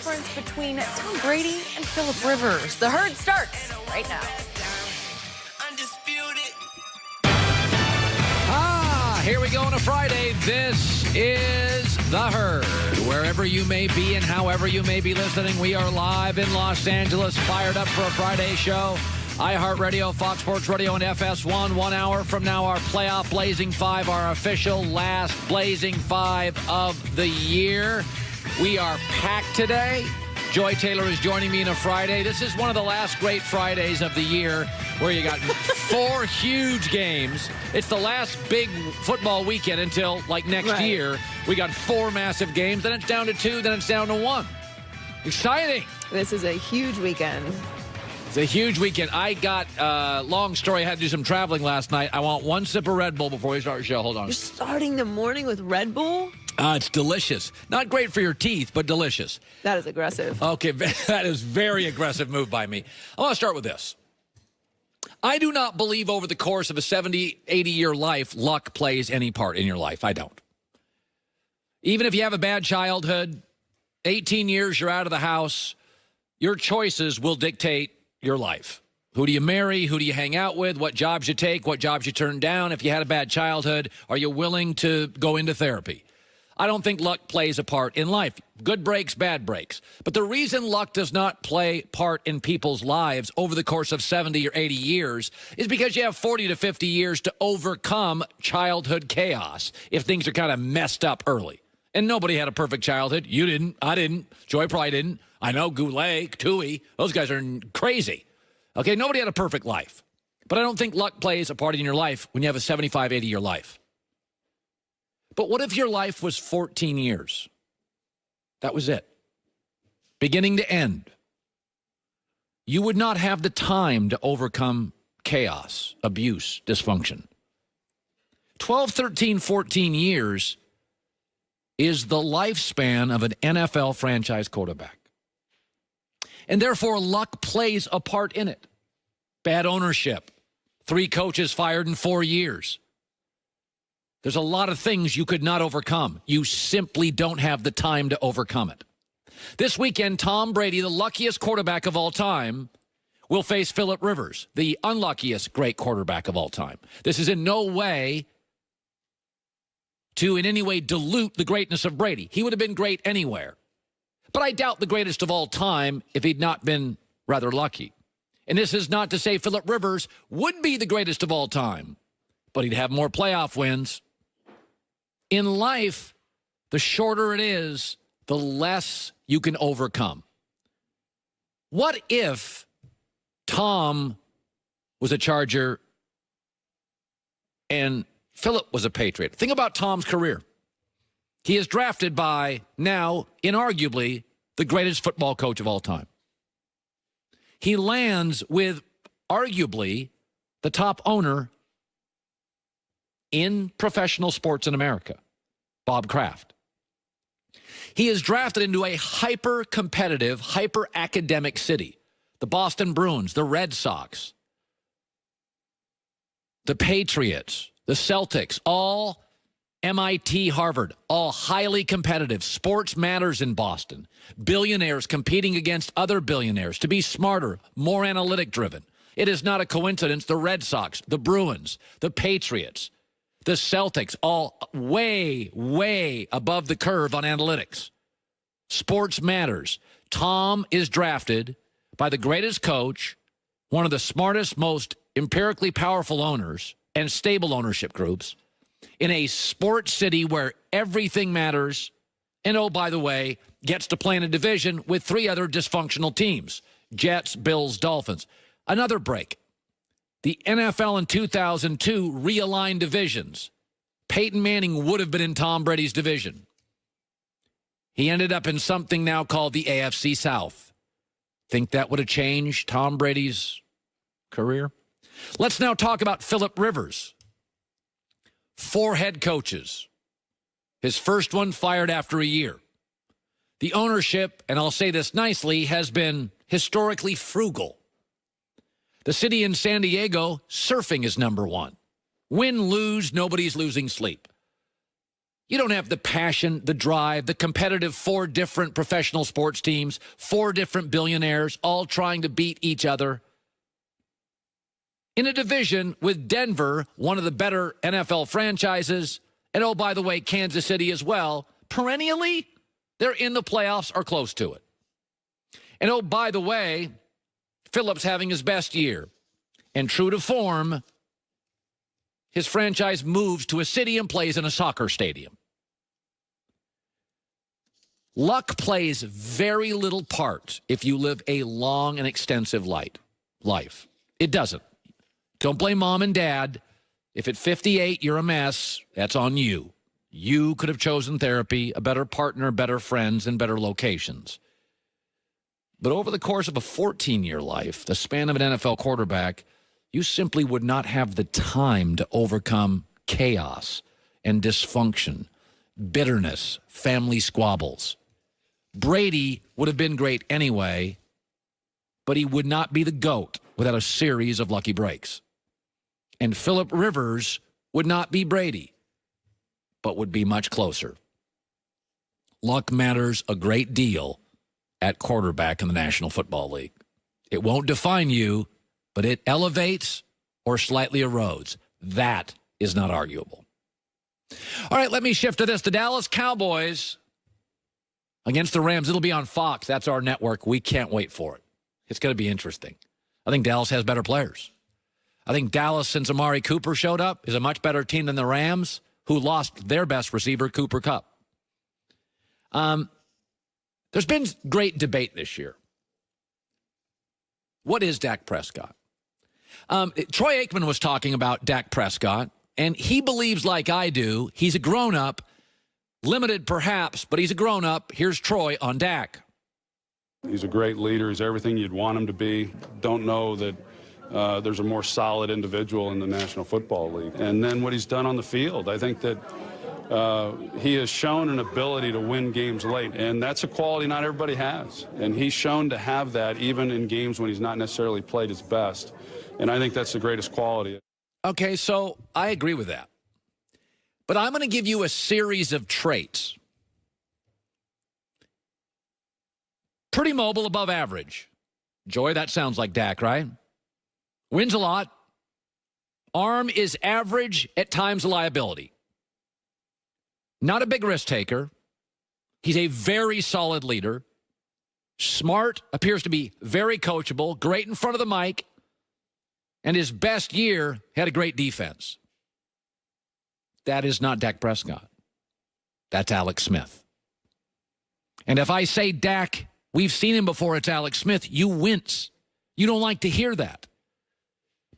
difference between Tom Brady and Philip Rivers. The herd starts right now. Here we go on a Friday. This is The Herd. Wherever you may be and however you may be listening, we are live in Los Angeles, fired up for a Friday show. iHeartRadio, Fox Sports Radio, and FS1. 1 hour from now, our playoff Blazing Five, our official last Blazing Five of the year. We are packed today. Joy Taylor is joining me on a Friday. This is one of the last great Fridays of the year where you got 4 huge games. It's the last big football weekend until, like, next year. We got 4 massive games. Then it's down to 2. Then it's down to 1. Exciting. This is a huge weekend. It's a huge weekend. I got, long story, I had to do some traveling last night. I want 1 sip of Red Bull before we start the show. Hold on. You're starting the morning with Red Bull? It's delicious. Not great for your teeth, but delicious. That is aggressive. Okay, that is very aggressive move by me. I want to start with this. I do not believe over the course of a 70, 80-year life, luck plays any part in your life. I don't. Even if you have a bad childhood, 18 years you're out of the house, your choices will dictate your life. Who do you marry? Who do you hang out with? What jobs you take? What jobs you turn down? If you had a bad childhood, are you willing to go into therapy? I don't think luck plays a part in life. Good breaks, bad breaks. But the reason luck does not play part in people's lives over the course of 70 or 80 years is because you have 40 to 50 years to overcome childhood chaos if things are kind of messed up early. And nobody had a perfect childhood. You didn't. I didn't. Joy probably didn't. I know Goulet, Tui. Those guys are crazy. Okay, nobody had a perfect life. But I don't think luck plays a part in your life when you have a 75, 80-year life. But what if your life was 14 years? That was it. Beginning to end. You would not have the time to overcome chaos, abuse, dysfunction. 12, 13, 14 years is the lifespan of an NFL franchise quarterback. And therefore, luck plays a part in it. Bad ownership. 3 coaches fired in 4 years. There's a lot of things you could not overcome. You simply don't have the time to overcome it. This weekend, Tom Brady, the luckiest quarterback of all time, will face Philip Rivers, the unluckiest great quarterback of all time. This is in no way to in any way dilute the greatness of Brady. He would have been great anywhere. But I doubt the greatest of all time if he'd not been rather lucky. And this is not to say Philip Rivers would be the greatest of all time, but he'd have more playoff wins. In life, the shorter it is, the less you can overcome. What if Tom was a Charger and Philip was a Patriot? Think about Tom's career. He is drafted by now, inarguably, the greatest football coach of all time. He lands with arguably the top owner in professional sports in America, Bob Kraft. He is drafted into a hyper-competitive, hyper-academic city. The Boston Bruins, the Red Sox, the Patriots, the Celtics, all MIT, Harvard, all highly competitive. Sports matters in Boston. Billionaires competing against other billionaires to be smarter, more analytic-driven. It is not a coincidence the Red Sox, the Bruins, the Patriots, the Celtics, all way, way above the curve on analytics. Sports matters. Tom is drafted by the greatest coach, one of the smartest, most empirically powerful owners and stable ownership groups in a sports city where everything matters. And, oh, by the way, gets to play in a division with 3 other dysfunctional teams, Jets, Bills, Dolphins. Another break. The NFL in 2002 realigned divisions. Peyton Manning would have been in Tom Brady's division. He ended up in something now called the AFC South. Think that would have changed Tom Brady's career? Let's now talk about Philip Rivers. 4 head coaches. His first one fired after a year. The ownership, and I'll say this nicely, has been historically frugal. The city in San Diego, surfing is number 1. Win, lose, nobody's losing sleep. You don't have the passion, the drive, the competitive 4 different professional sports teams, 4 different billionaires, all trying to beat each other. In a division with Denver, one of the better NFL franchises, and oh, by the way, Kansas City as well, perennially, they're in the playoffs or close to it. And oh, by the way, Phillips having his best year. And true to form, his franchise moves to a city and plays in a soccer stadium. Luck plays very little part if you live a long and extensive life. It doesn't. Don't blame mom and dad. If at 58 you're a mess, that's on you. You could have chosen therapy, a better partner, better friends, and better locations. But over the course of a 14-year life, the span of an NFL quarterback, you simply would not have the time to overcome chaos and dysfunction, bitterness, family squabbles. Brady would have been great anyway, but he would not be the GOAT without a series of lucky breaks. And Phillip Rivers would not be Brady, but would be much closer. Luck matters a great deal at quarterback in the National Football League. It won't define you, but it elevates or slightly erodes. That is not arguable. All right, let me shift to this. The Dallas Cowboys against the Rams. It'll be on Fox. That's our network. We can't wait for it. It's going to be interesting. I think Dallas has better players. I think Dallas, since Amari Cooper showed up, is a much better team than the Rams, who lost their best receiver, Cooper Kupp. There's been great debate this year. What is Dak Prescott? Troy Aikman was talking about Dak Prescott, and he believes, like I do, he's a grown-up, limited perhaps, but he's a grown-up. Here's Troy on Dak. He's a great leader. He's everything you'd want him to be. Don't know that there's a more solid individual in the National Football League. And then what he's done on the field, I think that he has shown an ability to win games late, and that's a quality not everybody has. And he's shown to have that even in games when he's not necessarily played his best. And I think that's the greatest quality. Okay, so I agree with that. But I'm going to give you a series of traits. Pretty mobile, above average. Joy, that sounds like Dak, right? Wins a lot. Arm is average, at times a liability. Not a big risk taker. He's a very solid leader. Smart, appears to be very coachable, great in front of the mic, and his best year had a great defense. That is not Dak Prescott. That's Alex Smith. And if I say Dak, we've seen him before, it's Alex Smith, you wince. You don't like to hear that.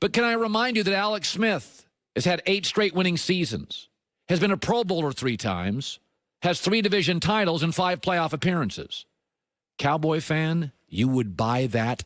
But can I remind you that Alex Smith has had 8 straight winning seasons, has been a Pro Bowler 3 times, has 3 division titles and 5 playoff appearances. Cowboy fan, you would buy that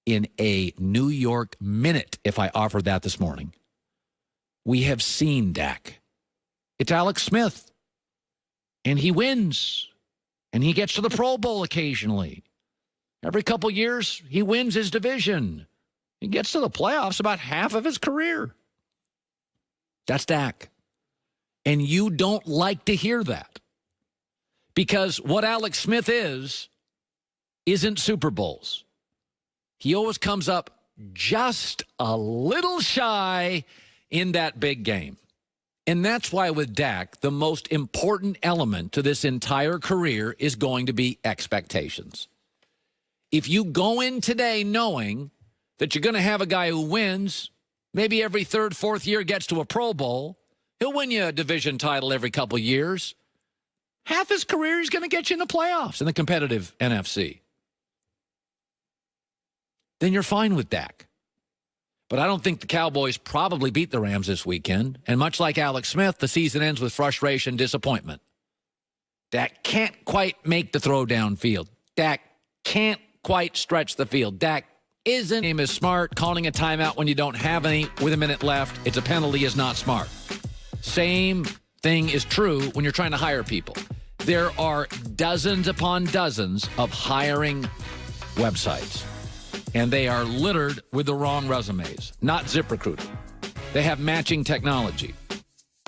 in a New York minute if I offered that this morning. We have seen Dak. It's Alex Smith. And he wins. And he gets to the Pro Bowl occasionally. Every couple years, he wins his division. He gets to the playoffs about half of his career. That's Dak. And you don't like to hear that. Because what Alex Smith isn't Super Bowls. He always comes up just a little shy in that big game. And that's why with Dak, the most important element to this entire career is going to be expectations. If you go in today knowing that you're going to have a guy who wins, maybe every 3rd, 4th year gets to a Pro Bowl, he'll win you a division title every couple years. Half his career he's going to get you in the playoffs in the competitive NFC. Then you're fine with Dak. But I don't think the Cowboys probably beat the Rams this weekend. And much like Alex Smith, the season ends with frustration, disappointment. Dak can't quite make the throw downfield. Dak can't quite stretch the field. Dak isn't. Game is smart. Calling a timeout when you don't have any with a minute left, it's a penalty, is not smart. Same thing is true when you're trying to hire people. There are dozens upon dozens of hiring websites. And they are littered with the wrong resumes, not ZipRecruiter. They have matching technology.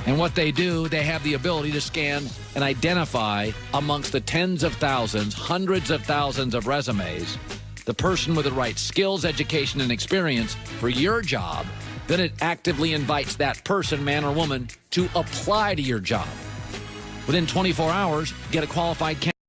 And what they do, they have the ability to scan and identify amongst the tens of thousands, hundreds of thousands of resumes, the person with the right skills, education, and experience for your job. Then it actively invites that person, man or woman, to apply to your job. Within 24 hours, get a qualified candidate.